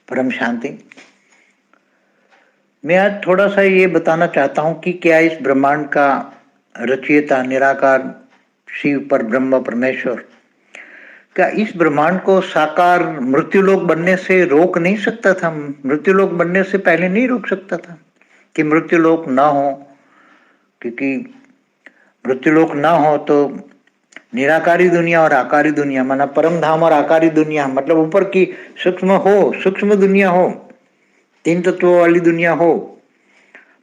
परम शांति। मैं आज थोड़ा सा ये बताना चाहता हूं कि क्या इस ब्रह्मांड का रचयिता निराकार शिव पर ब्रह्म परमेश्वर क्या इस ब्रह्मांड को साकार मृत्युलोक बनने से रोक नहीं सकता था? मृत्युलोक बनने से पहले नहीं रोक सकता था कि मृत्युलोक ना हो? क्योंकि मृत्युलोक ना हो तो निराकारी दुनिया और आकारी दुनिया, माना परम धाम और आकारी दुनिया, मतलब ऊपर की सूक्ष्म हो, सूक्ष्म दुनिया हो, तीन तत्वों वाली दुनिया हो,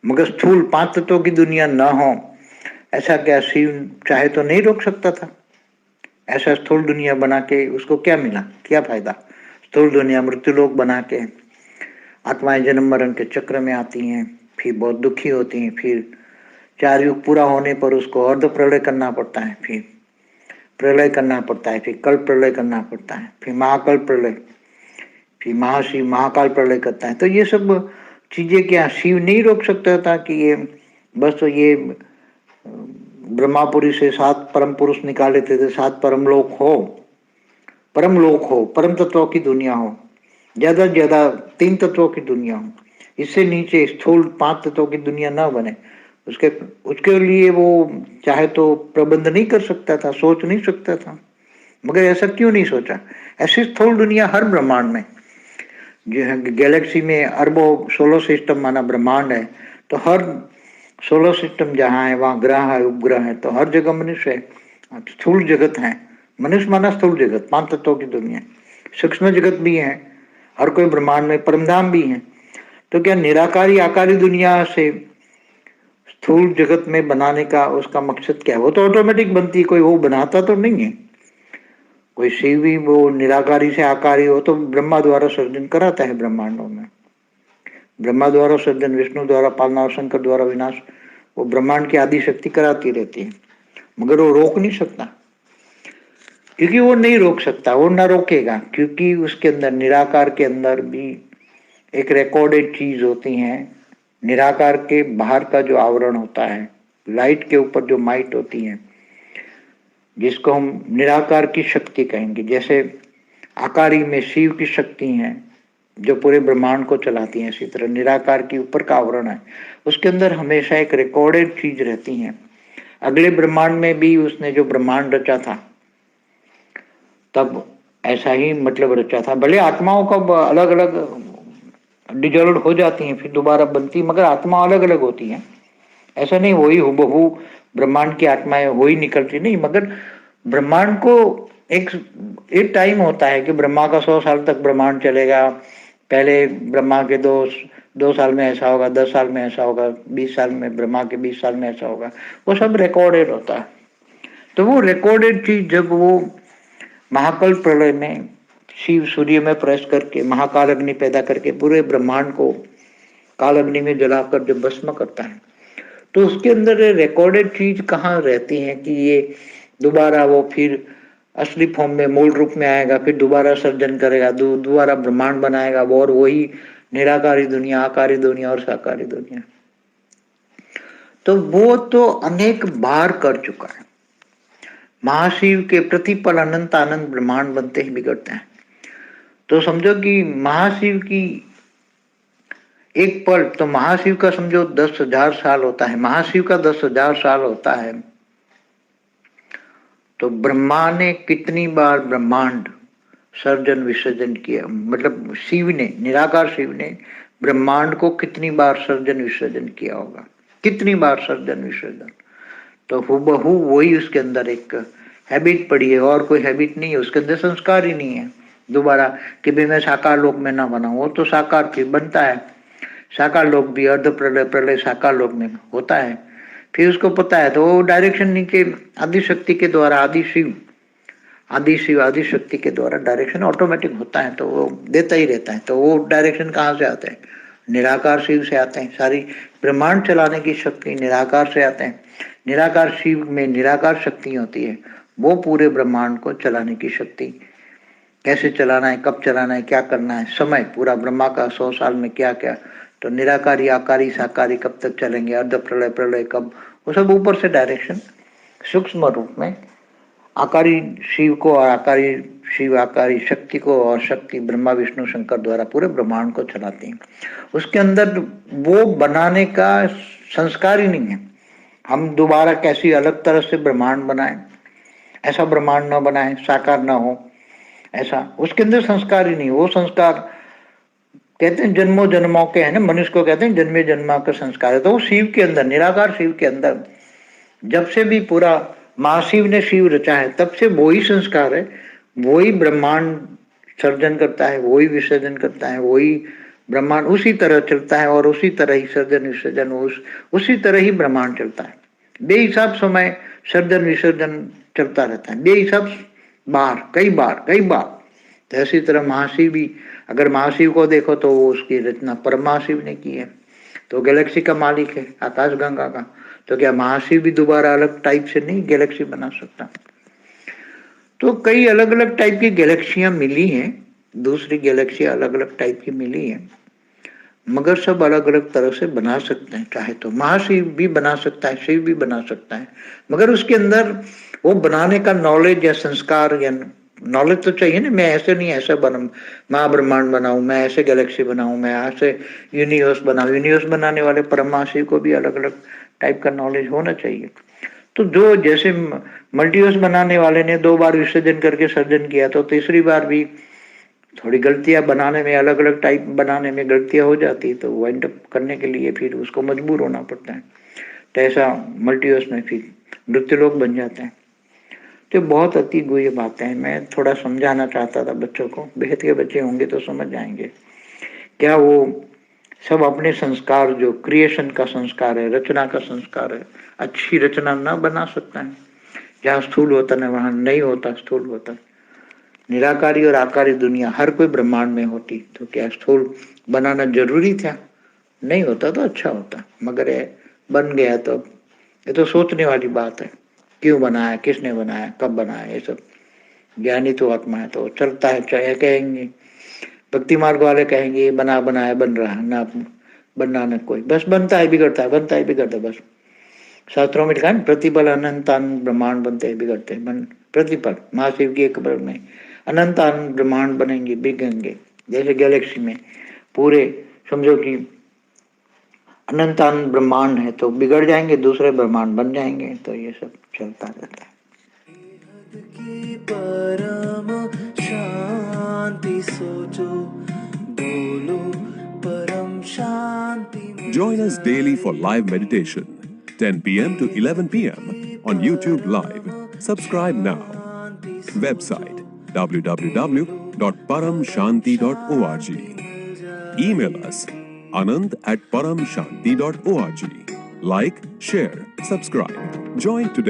मगर स्थूल पांच तत्वों की दुनिया ना हो, ऐसा क्या शिव चाहे तो नहीं रोक सकता था? ऐसा स्थूल दुनिया बना के उसको क्या मिला, क्या फायदा? स्थूल दुनिया मृत्युलोक बना के आत्माएं जन्म मरण के चक्र में आती हैं, फिर बहुत दुखी होती हैं, फिर 4 युग पूरा होने पर उसको अर्ध प्रलय करना पड़ता है, फिर प्रलय करना पड़ता है, फिर कल्प प्रलय करना पड़ता है, फिर महाकल्प प्रलय, फिर महाशिव महाकाल प्रलय करता है। तो ये सब चीजें क्या शिव नहीं रोक सकता था कि ये बस ये ब्रह्मापुरी से 7 परम पुरुष निकाले थे, 7 परम लोक हो, परम तत्वों की दुनिया हो, ज्यादा से ज्यादा 3 तत्वों की दुनिया हो, इससे नीचे स्थूल 5 तत्वों की दुनिया ना बने। उसके उसके लिए वो चाहे तो प्रबंध नहीं कर सकता था, सोच नहीं सकता था, मगर ऐसा क्यों नहीं सोचा? ऐसी स्थूल दुनिया हर ब्रह्मांड में जो है, गैलेक्सी में अरबों सोलर सिस्टम माना ब्रह्मांड है, तो हर सोलर सिस्टम जहाँ है वहाँ ग्रह है, उपग्रह है, तो हर जगह मनुष्य है, स्थूल जगत है। मनुष्य माना स्थूल जगत, 5 तत्वों की दुनिया, सूक्ष्म जगत भी है, हर कोई ब्रह्मांड में परमधाम भी है। तो क्या निराकारी आकारी दुनिया से स्थूल जगत में बनाने का उसका मकसद क्या है? वो तो ऑटोमेटिक बनती है, कोई वो बनाता तो नहीं है। कोई शिव भी वो निराकारी से आकारी हो तो ब्रह्मा द्वारा सर्जन कराता है ब्रह्मांडों में, ब्रह्मा द्वारा सर्जन, विष्णु द्वारा पालना और शंकर द्वारा विनाश, वो ब्रह्मांड की आदि शक्ति कराती रहती है, मगर वो रोक नहीं सकता, क्योंकि वो नहीं रोक सकता, वो ना रोकेगा, क्योंकि उसके अंदर निराकार के अंदर भी एक रिकॉर्डेड चीज होती है। निराकार के बाहर का जो आवरण होता है, लाइट के ऊपर जो माइट होती है, जिसको हम निराकार की शक्ति कहेंगे, जैसे आकारी में शिव की शक्ति है जो पूरे ब्रह्मांड को चलाती है, इसी तरह निराकार की ऊपर का आवरण है, उसके अंदर हमेशा एक रिकॉर्डेड चीज रहती है। अगले ब्रह्मांड में भी उसने जो ब्रह्मांड रचा था तब ऐसा ही मतलब रचा था। भले आत्माओं का अलग अलग डिजॉल्व हो जाती हैं, फिर दोबारा बनती, मगर आत्मा अलग अलग होती है, ऐसा नहीं वही हुबहू ब्रह्मांड की आत्माएं वही निकलती नहीं, मगर ब्रह्मांड को एक एक टाइम होता है कि ब्रह्मा का 100 साल तक ब्रह्मांड चलेगा। पहले ब्रह्मा के 2 साल में ऐसा होगा, 10 साल में ऐसा होगा, 20 साल में, ब्रह्मा के 20 साल में ऐसा होगा, वो सब रिकॉर्डेड होता है। तो वो रिकॉर्डेड चीज जब वो महाकल्प प्रलय में शिव सूर्य में प्रवेश करके महाकाल अग्नि पैदा करके पूरे ब्रह्मांड को काल अग्नि में जलाकर जब भस्म करता है, तो उसके अंदर रिकॉर्डेड चीज कहाँ रहती है कि ये दोबारा वो फिर असली फॉर्म में मूल रूप में आएगा, फिर दोबारा सर्जन करेगा, दोबारा ब्रह्मांड बनाएगा, वो और वही निराकारी दुनिया, आकारी दुनिया और साकारी दुनिया। तो वो तो अनेक बार कर चुका है। महाशिव के प्रतिपल अनंत आनंद ब्रह्मांड बनते ही बिगड़ते हैं। तो समझो कि महाशिव की एक पल, तो महाशिव का समझो 10,000 साल होता है, महाशिव का 10,000 साल होता है, तो ब्रह्मा ने कितनी बार ब्रह्मांड सर्जन विसर्जन किया, मतलब शिव ने, निराकार शिव ने ब्रह्मांड को कितनी बार सर्जन विसर्जन किया होगा, कितनी बार सर्जन विसर्जन। तो हुबहू वही उसके अंदर एक हैबिट पड़ी है, और कोई हैबिट नहीं है, उसके अंदर संस्कार ही नहीं है दोबारा कि भाई मैं साकार लोक में ना बनाऊं। वो तो साकार फिर बनता है, साकार लोक भी अर्ध प्रलय प्रलय साकार लोक में होता है, फिर उसको पता है, तो वो डायरेक्शन नीचे आदि शक्ति के द्वारा, आदि शिव आदि शक्ति के द्वारा डायरेक्शन ऑटोमेटिक होता है, तो वो देता ही रहता है। तो वो डायरेक्शन कहाँ से आते हैं? निराकार शिव से आते हैं। सारी ब्रह्मांड चलाने की शक्ति निराकार से आते हैं। निराकार शिव में निराकार शक्ति होती है, वो पूरे ब्रह्मांड को चलाने की शक्ति, कैसे चलाना है, कब चलाना है, क्या करना है, समय पूरा ब्रह्मा का 100 साल में क्या क्या, तो निराकारी आकारी साकारी कब तक चलेंगे, अर्ध प्रलय प्रलय कब, वो सब ऊपर से डायरेक्शन सूक्ष्म रूप में आकारी शिव को और आकारी शिव आकारी शक्ति को और शक्ति ब्रह्मा विष्णु शंकर द्वारा पूरे ब्रह्मांड को चलाती हैं। उसके अंदर वो बनाने का संस्कार ही नहीं है। हम दोबारा कैसी अलग तरह से ब्रह्मांड बनाएं, ऐसा ब्रह्मांड न बनाएं, साकार ना हो, ऐसा उसके अंदर संस्कार ही नहीं। वो संस्कार कहते हैं जन्मों जन्मों के है ना, मनुष्य को कहते हैं जन्मे जन्मा का संस्कार है। तो वो शिव के अंदर, निराकार शिव के अंदर जब से भी पूरा महाशिव ने शिव रचा है, तब से वही संस्कार है, वही ब्रह्मांड सर्जन करता है, वही विसर्जन करता है, वही ब्रह्मांड उसी तरह चलता है और उसी तरह ही सर्जन विसर्जन उसी तरह ही ब्रह्मांड चलता है। बेहिसाब समय सर्जन विसर्जन चलता रहता है, बेहिसाब बार, कई बार। तो इसी तरह महाशिव भी, अगर महाशिव को देखो तो वो उसकी रचना परम महाशिव ने की है, तो गैलेक्सी का मालिक है, आकाश गंगा का। तो क्या महाशिव भी दोबारा अलग टाइप से नहीं गैलेक्सी बना सकता? तो कई अलग अलग टाइप की गैलेक्सियां मिली हैं, दूसरी गैलेक्सियां अलग अलग टाइप की मिली हैं, मगर सब अलग अलग तरह से बना सकते हैं। चाहे तो महाशिव भी बना सकता है, शिव भी बना सकता है, मगर उसके अंदर वो बनाने का नॉलेज या संस्कार या नॉलेज तो चाहिए ना। मैं ऐसे नहीं ऐसा बना महाब्रह्मांड बनाऊं, मैं ऐसे गैलेक्सी बनाऊं, मैं ऐसे यूनिवर्स बनाऊं। यूनिवर्स बनाने वाले परम महाशिव को भी अलग अलग टाइप का नॉलेज होना चाहिए। तो जो जैसे मल्टीवर्स बनाने वाले ने 2 बार विसर्जन करके सर्जन किया, तो तीसरी बार भी थोड़ी गलतियां बनाने में, अलग अलग टाइप बनाने में गलतियां हो जाती है, तो वाइंड अप करने के लिए फिर उसको मजबूर होना पड़ता है। तो ऐसा मल्टीवर्स में फिर नृत्य लोग बन जाते हैं। तो बहुत अति गुह्य बातें हैं। मैं थोड़ा समझाना चाहता था बच्चों को, बेहद के बच्चे होंगे तो समझ जाएंगे। क्या वो सब अपने संस्कार, जो क्रिएशन का संस्कार है, रचना का संस्कार है, अच्छी रचना न बना सकता है? जहाँ स्थूल होता है वहां नहीं होता, स्थूल होता। निराकारी और आकारी दुनिया हर कोई ब्रह्मांड में होती, तो क्या स्थूल बनाना जरूरी था? नहीं होता तो अच्छा होता, मगर बन गया तो ये तो सोचने वाली बात है। क्यों बनाया, किसने बनाया, कब बनाया, ये सब ज्ञानी तो आत्मा है, तो चलता है। चाहे कहेंगे भक्ति मार्ग वाले कहेंगे ये बना बनाया बन रहा है ना, बनना न कोई, बस बनता है बिगड़ता है, बनता है बिगड़ता है। बस शास्त्रों में लिखा है प्रतिपल अनंतान ब्रह्मांड बनते हैं बिगड़ते हैं, बन प्रतिपल महाशिव की एक खबर में अनंतान ब्रह्मांड बनेंगे बिगड़ेंगे। जैसे गैलेक्सी में पूरे समझो कि अनंतान ब्रह्मांड है, तो बिगड़ जाएंगे, दूसरे ब्रह्मांड बन जाएंगे। तो ये सब चलता रहता है। की परम शांति सोचो, बोलो परम शांति। Join us daily for live meditation, 10 p.m. to 11 p.m. on YouTube Live. Subscribe now. Website www.paramshanti.org. Email us anand@paramshanti.org. Like, share, subscribe. Join today.